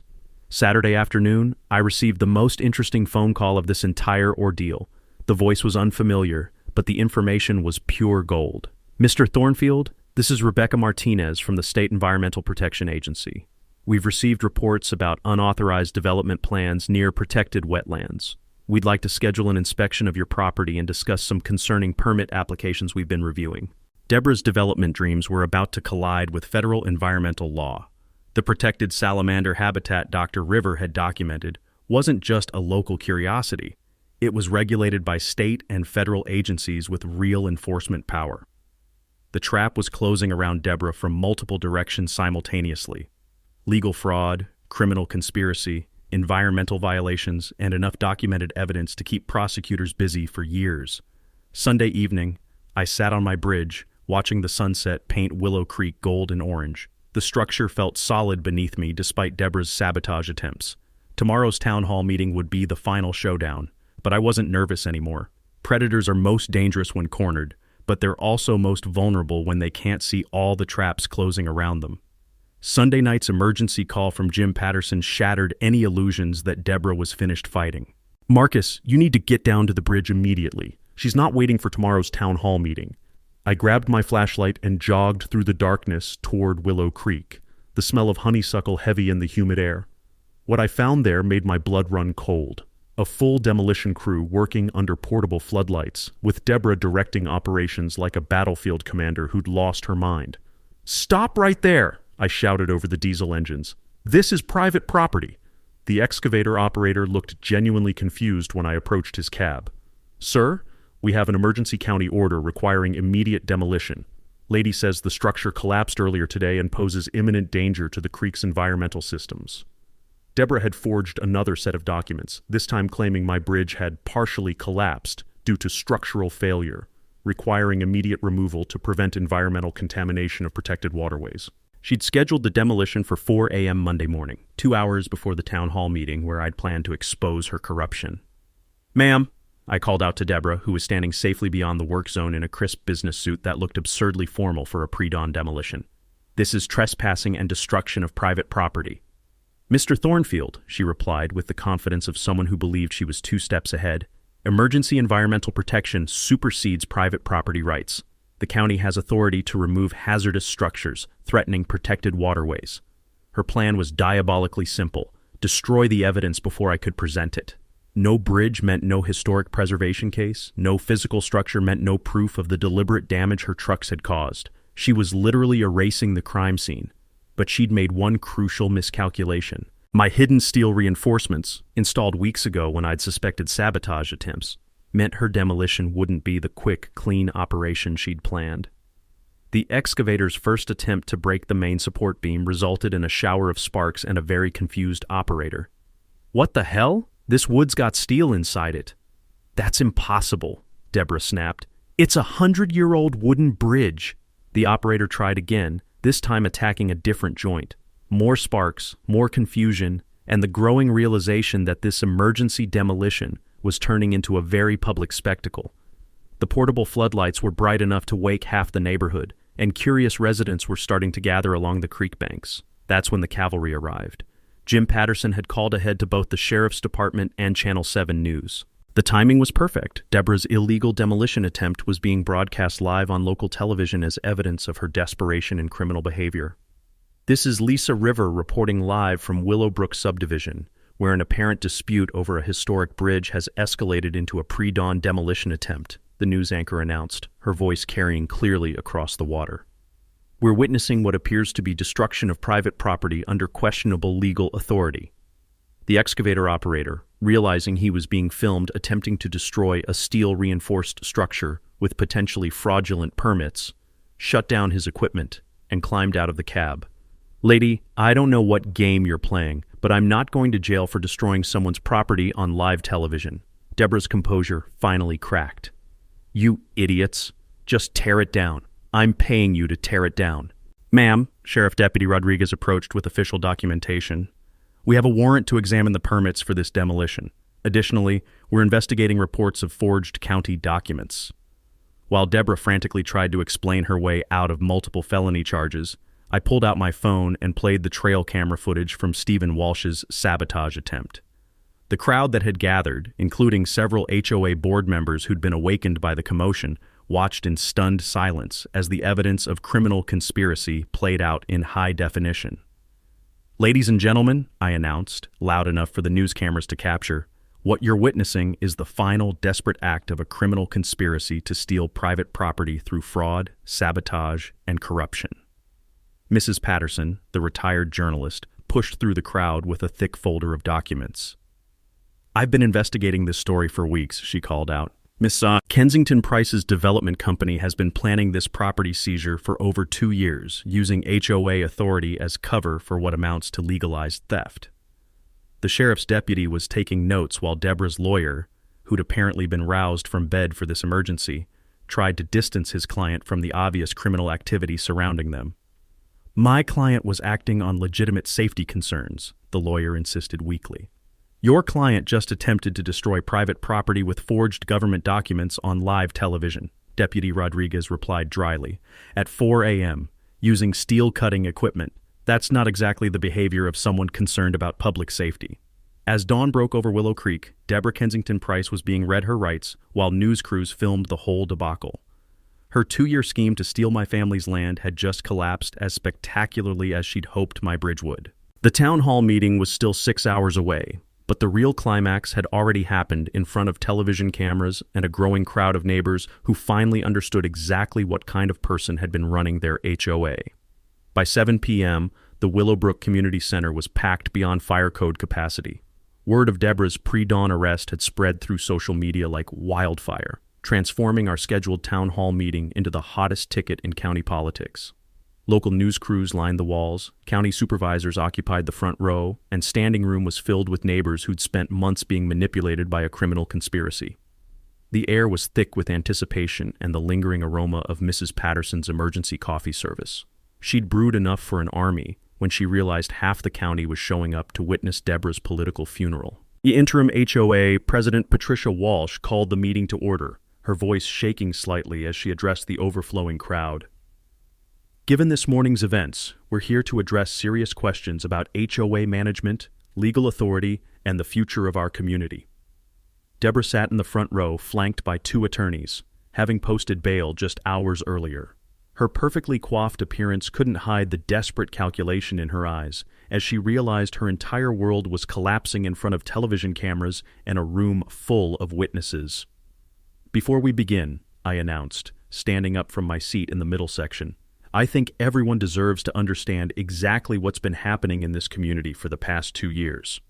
Saturday afternoon, I received the most interesting phone call of this entire ordeal. The voice was unfamiliar, but the information was pure gold. "Mr. Thornfield, this is Rebecca Martinez from the State Environmental Protection Agency. We've received reports about unauthorized development plans near protected wetlands. We'd like to schedule an inspection of your property and discuss some concerning permit applications we've been reviewing." Deborah's development dreams were about to collide with federal environmental law. The protected salamander habitat Dr. River had documented wasn't just a local curiosity. It was regulated by state and federal agencies with real enforcement power. The trap was closing around Deborah from multiple directions simultaneously: legal fraud, criminal conspiracy, environmental violations, and enough documented evidence to keep prosecutors busy for years. Sunday evening, I sat on my bridge, watching the sunset paint Willow Creek gold and orange. The structure felt solid beneath me despite Deborah's sabotage attempts. Tomorrow's town hall meeting would be the final showdown, but I wasn't nervous anymore. Predators are most dangerous when cornered, but they're also most vulnerable when they can't see all the traps closing around them. Sunday night's emergency call from Jim Patterson shattered any illusions that Deborah was finished fighting. "Marcus, you need to get down to the bridge immediately. She's not waiting for tomorrow's town hall meeting." I grabbed my flashlight and jogged through the darkness toward Willow Creek, the smell of honeysuckle heavy in the humid air. What I found there made my blood run cold. A full demolition crew working under portable floodlights, with Deborah directing operations like a battlefield commander who'd lost her mind. "Stop right there!" I shouted over the diesel engines. "This is private property." The excavator operator looked genuinely confused when I approached his cab. "Sir, we have an emergency county order requiring immediate demolition. Lady says the structure collapsed earlier today and poses imminent danger to the creek's environmental systems." Deborah had forged another set of documents, this time claiming my bridge had partially collapsed due to structural failure, requiring immediate removal to prevent environmental contamination of protected waterways. She'd scheduled the demolition for 4 a.m. Monday morning, 2 hours before the town hall meeting where I'd planned to expose her corruption. "Ma'am," I called out to Deborah, who was standing safely beyond the work zone in a crisp business suit that looked absurdly formal for a pre-dawn demolition. "This is trespassing and destruction of private property." "Mr. Thornfield," she replied with the confidence of someone who believed she was 2 steps ahead, "emergency environmental protection supersedes private property rights. The county has authority to remove hazardous structures threatening protected waterways." Her plan was diabolically simple: destroy the evidence before I could present it. No bridge meant no historic preservation case. No physical structure meant no proof of the deliberate damage her trucks had caused. She was literally erasing the crime scene. But she'd made one crucial miscalculation. My hidden steel reinforcements, installed weeks ago when I'd suspected sabotage attempts, meant her demolition wouldn't be the quick, clean operation she'd planned. The excavator's first attempt to break the main support beam resulted in a shower of sparks and a very confused operator. "What the hell? This wood's got steel inside it." "That's impossible," Deborah snapped. "It's a 100-year-old wooden bridge." The operator tried again, this time attacking a different joint. More sparks, more confusion, and the growing realization that this emergency demolition was turning into a very public spectacle. The portable floodlights were bright enough to wake half the neighborhood, and curious residents were starting to gather along the creek banks. That's when the cavalry arrived. Jim Patterson had called ahead to both the Sheriff's Department and Channel 7 News. The timing was perfect. Deborah's illegal demolition attempt was being broadcast live on local television as evidence of her desperation and criminal behavior. This is Lisa River reporting live from Willowbrook subdivision, where an apparent dispute over a historic bridge has escalated into a pre-dawn demolition attempt, the news anchor announced, her voice carrying clearly across the water. "We're witnessing what appears to be destruction of private property under questionable legal authority." The excavator operator, realizing he was being filmed attempting to destroy a steel-reinforced structure with potentially fraudulent permits, shut down his equipment and climbed out of the cab. "Lady, I don't know what game you're playing, but I'm not going to jail for destroying someone's property on live television." Deborah's composure finally cracked. You idiots. Just tear it down. I'm paying you to tear it down. Ma'am, Sheriff Deputy Rodriguez approached with official documentation. We have a warrant to examine the permits for this demolition. Additionally, we're investigating reports of forged county documents. While Deborah frantically tried to explain her way out of multiple felony charges, I pulled out my phone and played the trail camera footage from Stephen Walsh's sabotage attempt. The crowd that had gathered, including several HOA board members who'd been awakened by the commotion, watched in stunned silence as the evidence of criminal conspiracy played out in high definition. Ladies and gentlemen, I announced, loud enough for the news cameras to capture, what you're witnessing is the final desperate act of a criminal conspiracy to steal private property through fraud, sabotage, and corruption. Mrs. Patterson, the retired journalist, pushed through the crowd with a thick folder of documents. I've been investigating this story for weeks, she called out. Miss Kensington Price's development company has been planning this property seizure for over 2 years, using HOA authority as cover for what amounts to legalized theft. The sheriff's deputy was taking notes while Deborah's lawyer, who'd apparently been roused from bed for this emergency, tried to distance his client from the obvious criminal activity surrounding them. My client was acting on legitimate safety concerns, the lawyer insisted weakly. Your client just attempted to destroy private property with forged government documents on live television, Deputy Rodriguez replied dryly, at 4 a.m., using steel-cutting equipment. That's not exactly the behavior of someone concerned about public safety. As dawn broke over Willow Creek, Deborah Kensington Price was being read her rights while news crews filmed the whole debacle. Her 2-year scheme to steal my family's land had just collapsed as spectacularly as she'd hoped my bridge would. The town hall meeting was still 6 hours away, but the real climax had already happened in front of television cameras and a growing crowd of neighbors who finally understood exactly what kind of person had been running their HOA. By 7 p.m., the Willowbrook Community Center was packed beyond fire code capacity. Word of Deborah's pre-dawn arrest had spread through social media like wildfire, transforming our scheduled town hall meeting into the hottest ticket in county politics. Local news crews lined the walls, county supervisors occupied the front row, and standing room was filled with neighbors who'd spent months being manipulated by a criminal conspiracy. The air was thick with anticipation and the lingering aroma of Mrs. Patterson's emergency coffee service. She'd brewed enough for an army when she realized half the county was showing up to witness Deborah's political funeral. The interim HOA President Patricia Walsh called the meeting to order, her voice shaking slightly as she addressed the overflowing crowd. Given this morning's events, we're here to address serious questions about HOA management, legal authority, and the future of our community. Deborah sat in the front row, flanked by 2 attorneys, having posted bail just hours earlier. Her perfectly coiffed appearance couldn't hide the desperate calculation in her eyes as she realized her entire world was collapsing in front of television cameras and a room full of witnesses. Before we begin, I announced, standing up from my seat in the middle section, I think everyone deserves to understand exactly what's been happening in this community for the past 2 years.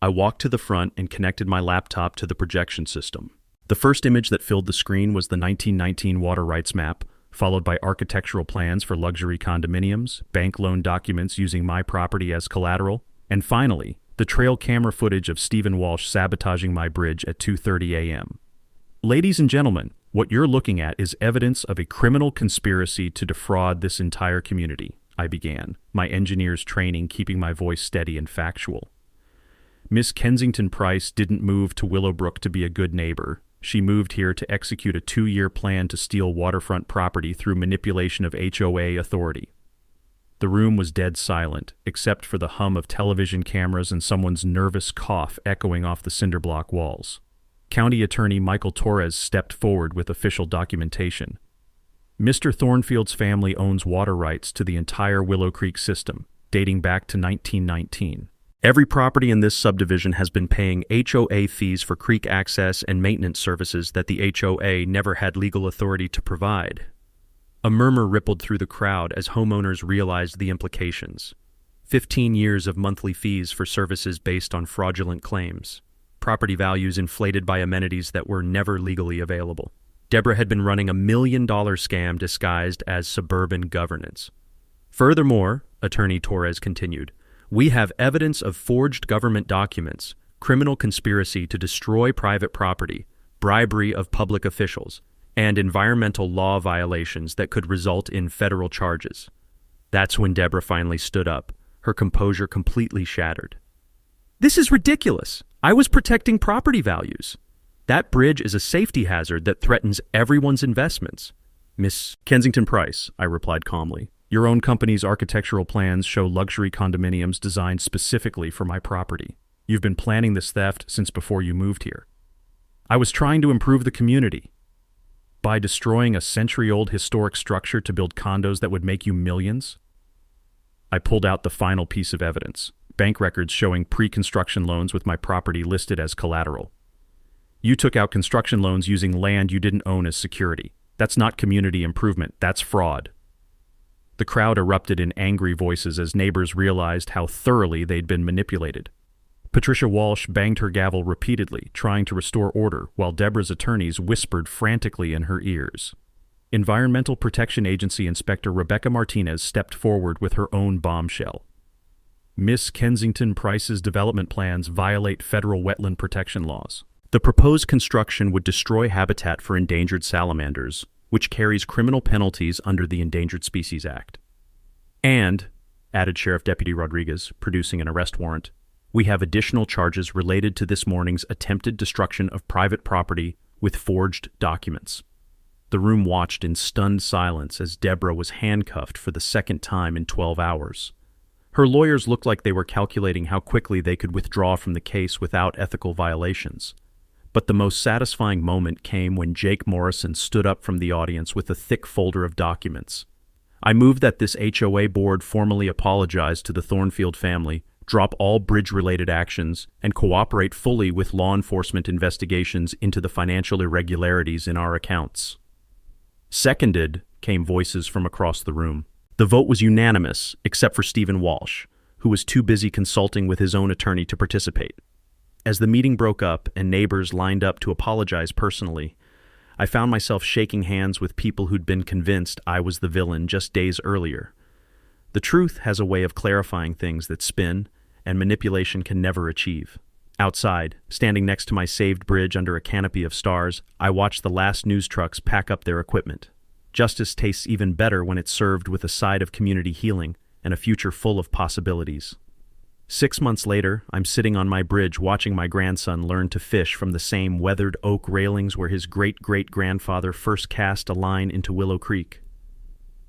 I walked to the front and connected my laptop to the projection system. The first image that filled the screen was the 1919 water rights map, followed by architectural plans for luxury condominiums, bank loan documents using my property as collateral, and finally, the trail camera footage of Stephen Walsh sabotaging my bridge at 2:30 a.m. Ladies and gentlemen, what you're looking at is evidence of a criminal conspiracy to defraud this entire community, I began, my engineer's training keeping my voice steady and factual. Miss Kensington Price didn't move to Willowbrook to be a good neighbor. She moved here to execute a 2-year plan to steal waterfront property through manipulation of HOA authority. The room was dead silent, except for the hum of television cameras and someone's nervous cough echoing off the cinderblock walls. County Attorney Michael Torres stepped forward with official documentation. Mr. Thornfield's family owns water rights to the entire Willow Creek system, dating back to 1919. Every property in this subdivision has been paying HOA fees for creek access and maintenance services that the HOA never had legal authority to provide. A murmur rippled through the crowd as homeowners realized the implications. 15 years of monthly fees for services based on fraudulent claims. Property values inflated by amenities that were never legally available. Deborah had been running $1 million scam disguised as suburban governance. Furthermore, Attorney Torres continued, we have evidence of forged government documents, criminal conspiracy to destroy private property, bribery of public officials, and environmental law violations that could result in federal charges. That's when Deborah finally stood up, her composure completely shattered. "This is ridiculous. I was protecting property values. That bridge is a safety hazard that threatens everyone's investments." "Miss Kensington Price," I replied calmly, "your own company's architectural plans show luxury condominiums designed specifically for my property. You've been planning this theft since before you moved here." "I was trying to improve the community. By destroying a century-old historic structure to build condos that would make you millions?" I pulled out the final piece of evidence, bank records showing pre-construction loans with my property listed as collateral. "You took out construction loans using land you didn't own as security. That's not community improvement, that's fraud." The crowd erupted in angry voices as neighbors realized how thoroughly they'd been manipulated. Patricia Walsh banged her gavel repeatedly, trying to restore order, while Deborah's attorneys whispered frantically in her ears. Environmental Protection Agency Inspector Rebecca Martinez stepped forward with her own bombshell. "Miss Kensington Price's development plans violate federal wetland protection laws. The proposed construction would destroy habitat for endangered salamanders, which carries criminal penalties under the Endangered Species Act. And," added Sheriff Deputy Rodriguez, producing an arrest warrant, "we have additional charges related to this morning's attempted destruction of private property with forged documents." The room watched in stunned silence as Deborah was handcuffed for the second time in 12 hours. Her lawyers looked like they were calculating how quickly they could withdraw from the case without ethical violations. But the most satisfying moment came when Jake Morrison stood up from the audience with a thick folder of documents. "I move that this HOA board formally apologize to the Thornfield family, drop all bridge-related actions, and cooperate fully with law enforcement investigations into the financial irregularities in our accounts." "Seconded," came voices from across the room. The vote was unanimous, except for Stephen Walsh, who was too busy consulting with his own attorney to participate. As the meeting broke up and neighbors lined up to apologize personally, I found myself shaking hands with people who'd been convinced I was the villain just days earlier. The truth has a way of clarifying things that spin and manipulation can never achieve. Outside, standing next to my saved bridge under a canopy of stars, I watched the last news trucks pack up their equipment. Justice tastes even better when it's served with a side of community healing and a future full of possibilities. 6 months later, I'm sitting on my bridge watching my grandson learn to fish from the same weathered oak railings where his great-great-grandfather first cast a line into Willow Creek.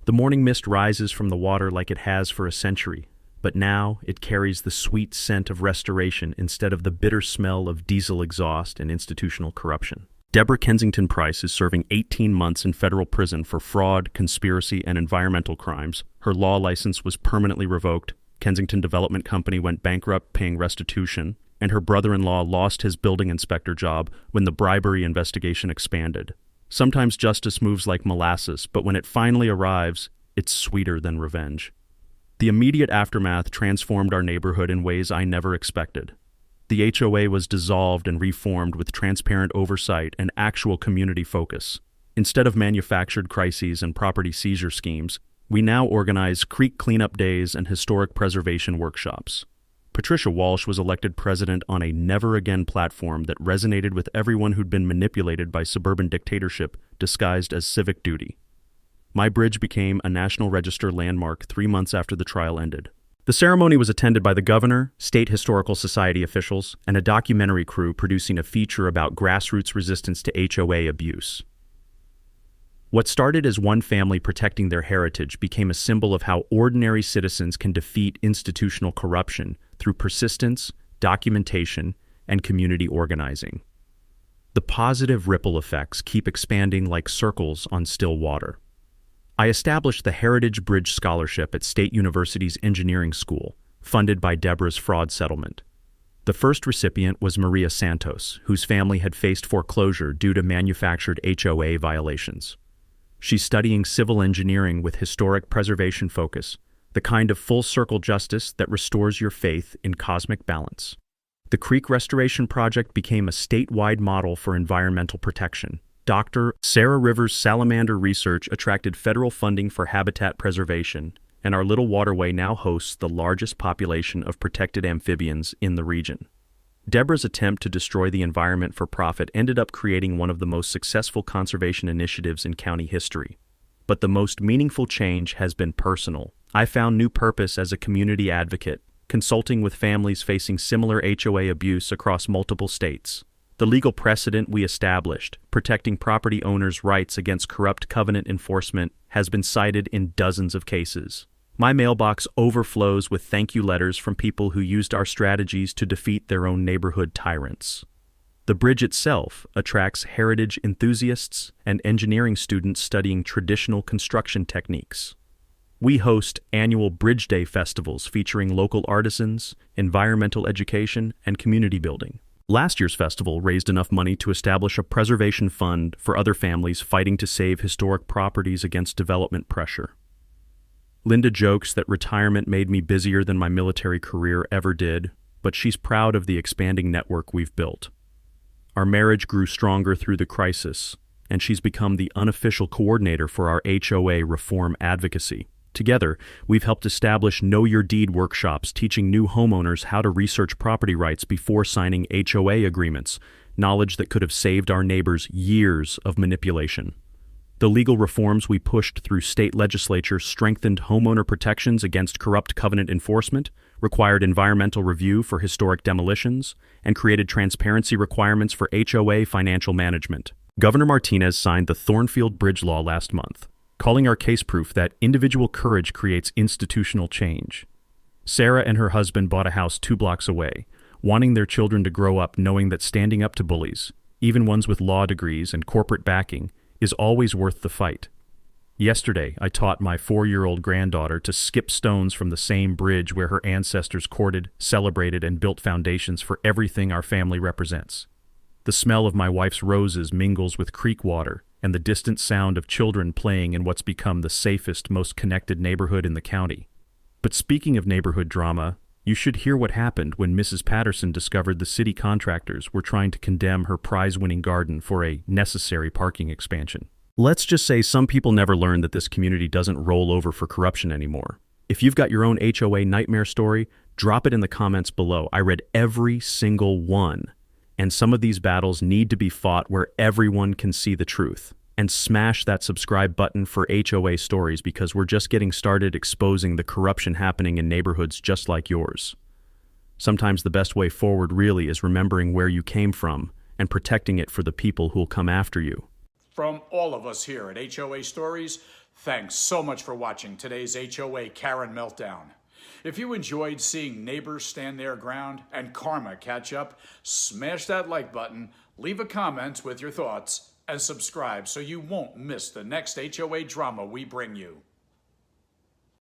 The morning mist rises from the water like it has for a century, but now it carries the sweet scent of restoration instead of the bitter smell of diesel exhaust and institutional corruption. Deborah Kensington Price is serving 18 months in federal prison for fraud, conspiracy, and environmental crimes. Her law license was permanently revoked. Kensington Development Company went bankrupt paying restitution, and her brother-in-law lost his building inspector job when the bribery investigation expanded. Sometimes justice moves like molasses, but when it finally arrives, it's sweeter than revenge. The immediate aftermath transformed our neighborhood in ways I never expected. The HOA was dissolved and reformed with transparent oversight and actual community focus. Instead of manufactured crises and property seizure schemes, we now organize creek cleanup days and historic preservation workshops. Patricia Walsh was elected president on a never-again platform that resonated with everyone who'd been manipulated by suburban dictatorship disguised as civic duty. My bridge became a National Register landmark 3 months after the trial ended. The ceremony was attended by the governor, state historical society officials, and a documentary crew producing a feature about grassroots resistance to HOA abuse. What started as one family protecting their heritage became a symbol of how ordinary citizens can defeat institutional corruption through persistence, documentation, and community organizing. The positive ripple effects keep expanding like circles on still water. I established the Heritage Bridge Scholarship at State University's Engineering School, funded by Deborah's fraud settlement. The first recipient was Maria Santos, whose family had faced foreclosure due to manufactured HOA violations. She's studying civil engineering with historic preservation focus, the kind of full-circle justice that restores your faith in cosmic balance. The Creek Restoration Project became a statewide model for environmental protection. Dr. Sarah Rivers' salamander research attracted federal funding for habitat preservation, and our little waterway now hosts the largest population of protected amphibians in the region. Deborah's attempt to destroy the environment for profit ended up creating one of the most successful conservation initiatives in county history. But the most meaningful change has been personal. I found new purpose as a community advocate, consulting with families facing similar HOA abuse across multiple states. The legal precedent we established, protecting property owners' rights against corrupt covenant enforcement, has been cited in dozens of cases. My mailbox overflows with thank you letters from people who used our strategies to defeat their own neighborhood tyrants. The bridge itself attracts heritage enthusiasts and engineering students studying traditional construction techniques. We host annual Bridge Day festivals featuring local artisans, environmental education, and community building. Last year's festival raised enough money to establish a preservation fund for other families fighting to save historic properties against development pressure. Linda jokes that retirement made me busier than my military career ever did, but she's proud of the expanding network we've built. Our marriage grew stronger through the crisis, and she's become the unofficial coordinator for our HOA reform advocacy. Together, we've helped establish Know Your Deed workshops teaching new homeowners how to research property rights before signing HOA agreements, knowledge that could have saved our neighbors years of manipulation. The legal reforms we pushed through state legislature strengthened homeowner protections against corrupt covenant enforcement, required environmental review for historic demolitions, and created transparency requirements for HOA financial management. Governor Martinez signed the Thornfield Bridge Law last month, calling our case proof that individual courage creates institutional change. Sarah and her husband bought a house 2 blocks away, wanting their children to grow up knowing that standing up to bullies, even ones with law degrees and corporate backing, is always worth the fight. Yesterday, I taught my 4-year-old granddaughter to skip stones from the same bridge where her ancestors courted, celebrated, and built foundations for everything our family represents. The smell of my wife's roses mingles with creek water, and the distant sound of children playing in what's become the safest, most connected neighborhood in the county. But speaking of neighborhood drama, you should hear what happened when Mrs. Patterson discovered the city contractors were trying to condemn her prize-winning garden for a necessary parking expansion. Let's just say some people never learn that this community doesn't roll over for corruption anymore. If you've got your own HOA nightmare story, drop it in the comments below. I read every single one. And some of these battles need to be fought where everyone can see the truth. And smash that subscribe button for HOA Stories because we're just getting started exposing the corruption happening in neighborhoods just like yours. Sometimes the best way forward really is remembering where you came from and protecting it for the people who'll come after you. From all of us here at HOA Stories, thanks so much for watching today's HOA Karen Meltdown. If you enjoyed seeing neighbors stand their ground and karma catch up, smash that like button, leave a comment with your thoughts, and subscribe so you won't miss the next HOA drama we bring you.